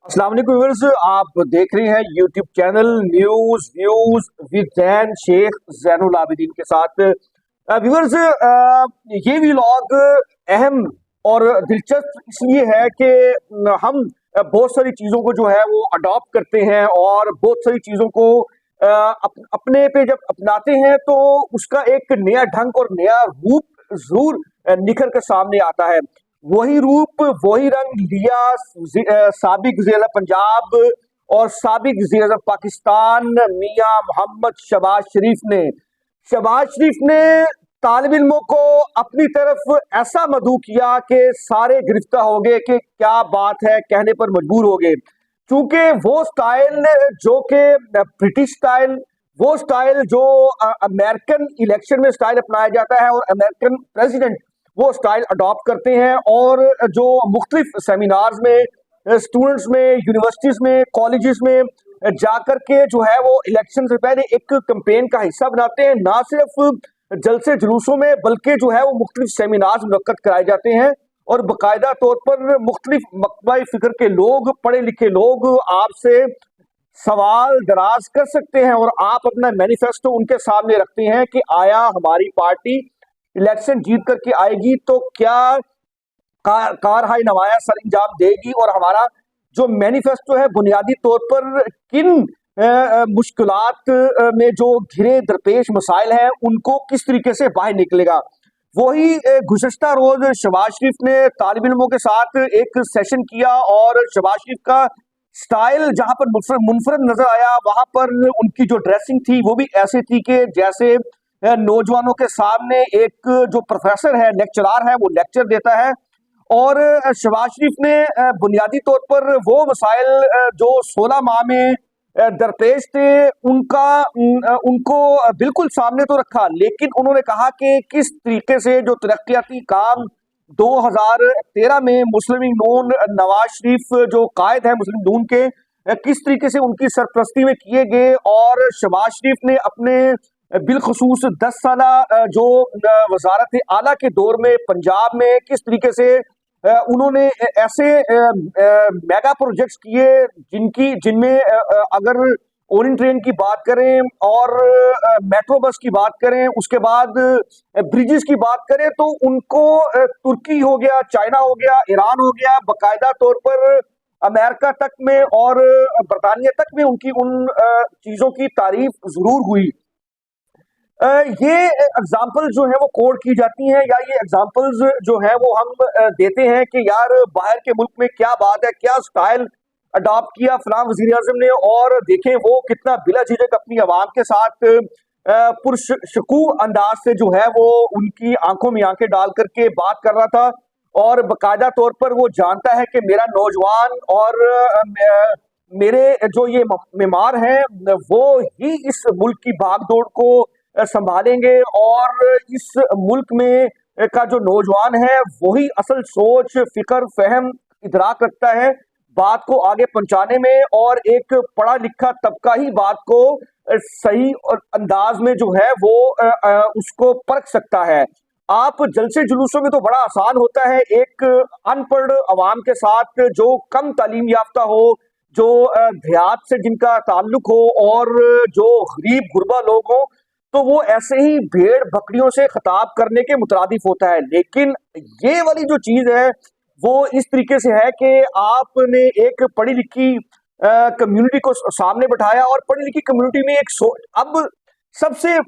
अस्सलाम वालेकुम व्यूअर्स, आप देख रहे हैं YouTube channel news views with Zain Sheikh Zainul Abidin के साथ। व्यूअर्स, ये व्लॉग अहम और दिलचस्प इसलिए है कि हम बहुत सारी चीज़ों को जो है वो अडॉप्ट करते हैं और बहुत सारी चीज़ों को अपने पे जब अपनाते हैं तो उसका एक नया ढंग और नया रूप जरूर निखर कर सामने आता है। वही रूप वही रंग लिया साबिक वज़ीर पंजाब और साबिक वज़ीर पाकिस्तान मियां मोहम्मद शहबाज शरीफ ने तालिब इल्मों को अपनी तरफ ऐसा मदऊ किया कि सारे गिरफ्तार हो गए कि क्या बात है, कहने पर मजबूर हो गए। चूंकि वो स्टाइल जो कि ब्रिटिश स्टाइल, वो स्टाइल जो अमेरिकन इलेक्शन में स्टाइल अपनाया जाता है और अमेरिकन प्रेसिडेंट वो स्टाइल अडॉप्ट करते हैं और जो मुख्तलिफ सेमिनार्स में स्टूडेंट्स में यूनिवर्सिटीज में कॉलेजेस में जाकर के जो है वो इलेक्शन से पहले एक कैंपेन का हिस्सा बनाते हैं। ना सिर्फ जलसे जुलूसों में बल्कि जो है वो मुख्तलिफ सेमिनार्स मुनक्कद कराए जाते हैं और बाकायदा तौर पर मुख्तलिफ मकतबा फिक्र के लोग, पढ़े लिखे लोग आपसे सवाल दराज कर सकते हैं और आप अपना मैनिफेस्टो उनके सामने रखते हैं कि आया हमारी पार्टी इलेक्शन जीत करके आएगी तो क्या कारहाई नवाया सर अंजाम देगी और हमारा जो मैनिफेस्टो है बुनियादी तौर पर किन मुश्किलात में जो घिरे दरपेश मसाइल हैं उनको किस तरीके से बाहर निकलेगा। वही गुज़श्ता रोज शहबाज शरीफ ने तालिब इल्मों के साथ एक सेशन किया और शहबाज शरीफ का स्टाइल जहां पर मुनफरद नजर आया, वहां पर उनकी जो ड्रेसिंग थी वो भी ऐसी थी कि जैसे नौजवानों के सामने एक जो प्रोफेसर है, लेक्चरार है, वो लेक्चर देता है। और शहबाज शरीफ ने बुनियादी तौर पर वो मसाइल जो 16 माह में दरपेश थे उनको बिल्कुल सामने तो रखा, लेकिन उन्होंने कहा कि किस तरीके से जो तरक्याती काम 2013 में मुस्लिम लीग नून नवाज शरीफ जो कायद है मुस्लिम नून के, किस तरीके से उनकी सरपरस्ती में किए गए और शहबाज शरीफ ने अपने बिलखसूस 10 साला जो वजारत आला के दौर में पंजाब में किस तरीके से उन्होंने ऐसे मेगा प्रोजेक्ट्स किए जिनमें अगर ओरिएंट ट्रेन की बात करें और मेट्रो बस की बात करें, उसके बाद ब्रिजेस की बात करें, तो उनको तुर्की हो गया, चाइना हो गया, ईरान हो गया, बाकायदा तौर पर अमेरिका तक में और बरतानिया तक में उनकी उन चीजों की तारीफ जरूर हुई। ये एग्जाम्पल जो है वो कोड की जाती हैं या ये एग्जाम्पल्स जो है वो हम देते हैं कि यार बाहर के मुल्क में क्या बात है, क्या स्टाइल अडॉप्ट किया फलां वजीर आजम ने, और देखें वो कितना बिला झिझक अपनी आवाम के साथ पुरशकू अंदाज से जो है वो उनकी आंखों में आंखें डाल करके बात कर रहा था और बाकायदा तौर पर वो जानता है कि मेरा नौजवान और मेरे जो ये मेमार हैं वो ही इस मुल्क की भागदौड़ को संभालेंगे और इस मुल्क में का जो नौजवान है वही असल सोच, फिक्र, फहम, इदराक रखता है बात को आगे पहुंचाने में, और एक पढ़ा लिखा तबका ही बात को सही और अंदाज में जो है वो उसको परख सकता है। आप जलसे जुलूसों में तो बड़ा आसान होता है एक अनपढ़ अवाम के साथ जो कम तालीम याफ्ता हो, जो देहात से जिनका ताल्लुक हो और जो गरीब गुरबा लोग हो, तो वो ऐसे ही भेड़ बकरियों से खिताब करने के मुतरादिफ होता है। लेकिन ये वाली जो चीज है वो इस तरीके से है कि आपने एक पढ़ी लिखी कम्युनिटी को सामने बैठाया और पढ़ी लिखी कम्युनिटी में एक अब सबसे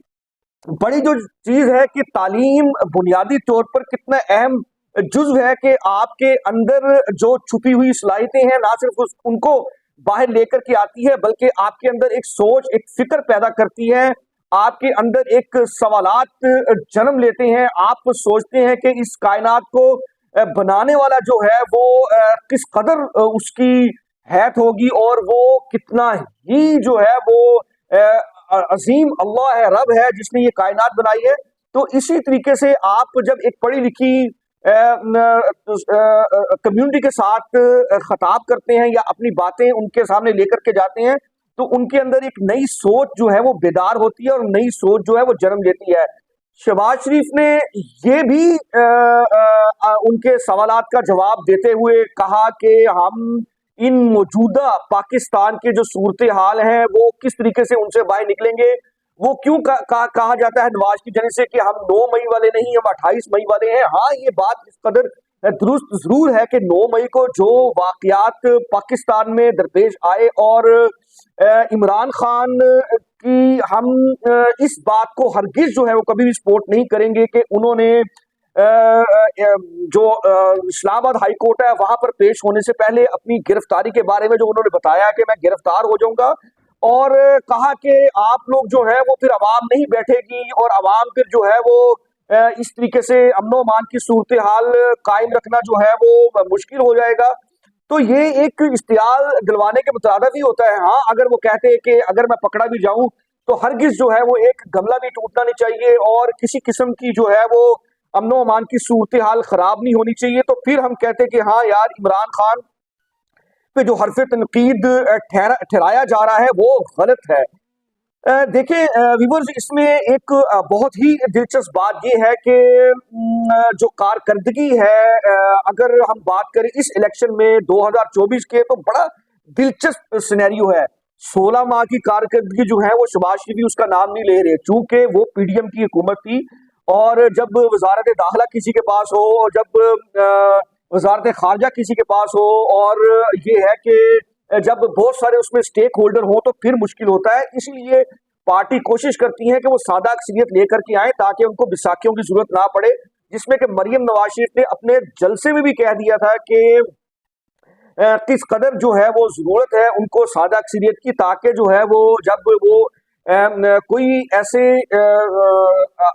बड़ी जो चीज है कि तालीम बुनियादी तौर पर कितना अहम जुज्व है कि आपके अंदर जो छुपी हुई सलाहियतें हैं ना सिर्फ उनको बाहर लेकर के आती है बल्कि आपके अंदर एक सोच, एक फिक्र पैदा करती है, आपके अंदर एक सवालात जन्म लेते हैं। आप सोचते हैं कि इस कायनात को बनाने वाला जो है वो किस कदर उसकी हैत होगी और वो कितना ही जो है वो अजीम अल्लाह है, रब है जिसने ये कायनात बनाई है। तो इसी तरीके से आप जब एक पढ़ी लिखी कम्युनिटी के साथ खिताब करते हैं या अपनी बातें उनके सामने लेकर के जाते हैं तो उनके अंदर एक नई सोच जो है वो बेदार होती है और नई सोच जो है वो जन्म लेती है। शहबाज शरीफ ने ये भी उनके सवालात का जवाब देते हुए कहा कि हम इन मौजूदा पाकिस्तान के जो सूरत हाल है वो किस तरीके से उनसे बाहर निकलेंगे। वो क्यों कहा जाता है नवाज की जनिब से कि हम 9 मई वाले नहीं, हम 28 मई वाले हैं। हाँ, ये बात इस कदर दुरुस्त जरूर है कि 9 मई को जो वाकयात पाकिस्तान में दरपेश आए और इमरान खान की हम इस बात को हरगिज जो है वो कभी भी सपोर्ट नहीं करेंगे कि उन्होंने जो इस्लामाबाद हाई कोर्ट है वहां पर पेश होने से पहले अपनी गिरफ्तारी के बारे में जो उन्होंने बताया कि मैं गिरफ्तार हो जाऊंगा, और कहा कि आप लोग जो है वो फिर अवाम नहीं बैठेगी और अवाम फिर जो है वो इस तरीके से अमनो अमान की सूरत हाल कायम रखना जो है वो मुश्किल हो जाएगा। तो ये एक इश्तियाल दिलवाने के मुताबिक ही होता है। हाँ, अगर वो कहते हैं कि अगर मैं पकड़ा भी जाऊं तो हरगिज जो है वो एक गमला भी टूटना नहीं चाहिए और किसी किस्म की जो है वो अमनो अमान की सूरत हाल खराब नहीं होनी चाहिए, तो फिर हम कहते हैं कि हाँ यार, इमरान खान पे जो हरफ तनकीद ठहराया जा रहा है वो गलत है। देखिए व्यूअर्स, इसमें एक बहुत ही दिलचस्प बात ये है कि जो कारकर्दगी है, अगर हम बात करें इस इलेक्शन में 2024 के, तो बड़ा दिलचस्प सिनेरियो है। 16 माह की कारकर्दगी जो है वो शहबाज शरीफ भी उसका नाम नहीं ले रहे, चूंकि वो पीडीएम की हुकूमत थी। और जब वजारत दाखिला किसी के पास हो, जब वजारत खारजा किसी के पास हो, और ये है कि जब बहुत सारे उसमें स्टेक होल्डर हो तो फिर मुश्किल होता है। इसलिए पार्टी कोशिश करती है कि वो सादा अक्सरियत लेकर के आए ताकि उनको बिसाखियों की जरूरत ना पड़े, जिसमें कि मरियम नवाज शरीफ ने अपने जलसे में भी कह दिया था कि किस कदर जो है वो जरूरत है उनको सादा अक्सरियत की, ताकि जो है वो जब वो कोई ऐसे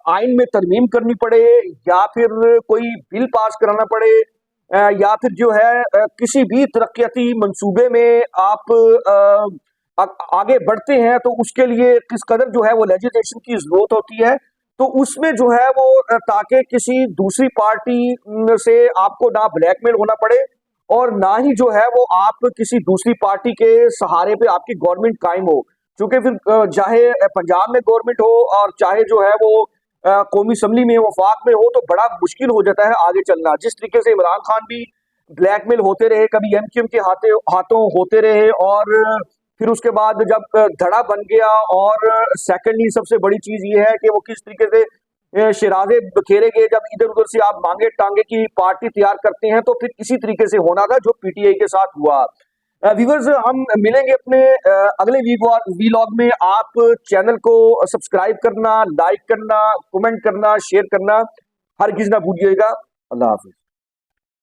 आइन में तरमीम करनी पड़े या फिर कोई बिल पास कराना पड़े, या फिर जो है किसी भी तरक्याती मंसूबे में आप आगे बढ़ते हैं तो उसके लिए किस कदर जो है वो लेजिस्लेशन की जरूरत होती है। तो उसमें जो है वो ताकि किसी दूसरी पार्टी से आपको ना ब्लैकमेल होना पड़े और ना ही जो है वो आप किसी दूसरी पार्टी के सहारे पे आपकी गवर्नमेंट कायम हो। क्योंकि फिर चाहे पंजाब में गवर्नमेंट हो और चाहे जो है वो कौमी असम्बली में वफाक में हो, तो बड़ा मुश्किल हो जाता है आगे चलना। जिस तरीके से इमरान खान भी ब्लैकमेल होते रहे, कभी एमक्यूएम के हाथों होते रहे, और फिर उसके बाद जब धड़ा बन गया, और सेकेंडली सबसे बड़ी चीज ये है कि वो किस तरीके से शराजे बखेरे गए। जब इधर उधर से आप मांगे टांगे की पार्टी तैयार करते हैं तो फिर इसी तरीके से होना था जो पीटीआई के साथ हुआ। व्यूअर्स, हम मिलेंगे अपने अगले वीलॉग में। आप चैनल को सब्सक्राइब करना, लाइक करना, कमेंट करना, शेयर करना हरगिज ना भूलिएगा। अल्लाह हाफिज।